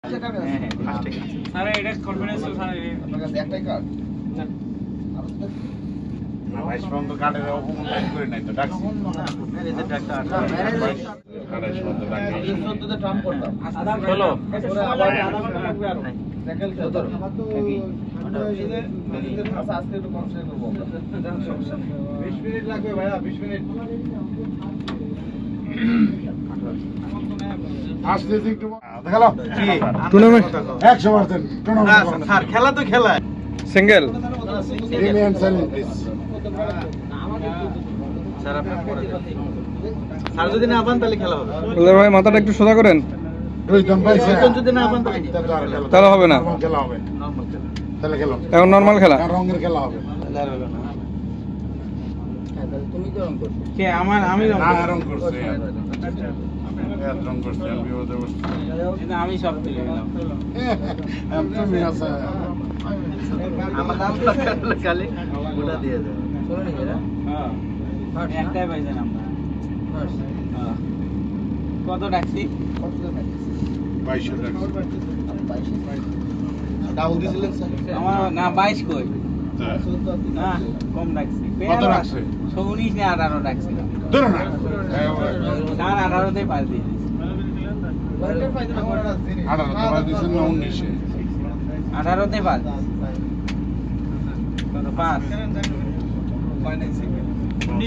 sir এটা confidence sir আপনার কাছে একটাই কার্ড না ভাই সম্বন্ধ কার্ডের অপমান করে নাই তো ডাকছি ম্যারেজের ডাক্তার কার্ডের সম্বন্ধ ডাকছি 14 তে ট্রাম করলাম চলো আবার আধা ঘন্টা লাগবে আর সাইকেল 17 আজকে একটু কনসেন্ট্রেট করব 20 মিনিট লাগবে ভাইয়া 20 মিনিট আসলে একটু দেখালো টুর্নামেন্ট 100% টুর্নামেন্ট স্যার খেলা তো খেলা single remain silent please sir আপনি পড়ে স্যার যদি না পান তাহলে খেলা হবে বলদার ভাই মাথাটা একটু সোজা করেন রোহিতন ভাই রোহিতন যদি না পান তাহলে তাহলে হবে না খেলা হবে নরমাল খেলা তাহলে খেলো এখন নরমাল খেলা রঙের খেলা হবে তাহলে হলো না তুমি কি রং করছো কে আমার আমি রং না রং করছে রং করছে আমি ওদের বসে আমি সব তুলে গেলাম তুমি আছে আমার নাম কালে ওটা দিয়ে দাও চলো নি এরা হ্যাঁ একটাই পাইছেন আমরা হ্যাঁ কত ডাকছি কত ডাকছি 2200 টাকা ডাবল দিছিলেন স্যার আমার না 22 কই না কম ডাকছি কত রাখছে 19 নে 18 ডাকছি ধরো না স্যার 18 তে পাস দিয়ে দিছি 18 তোমার দিছেন না 19 18 তে পাস কত পাস 19 19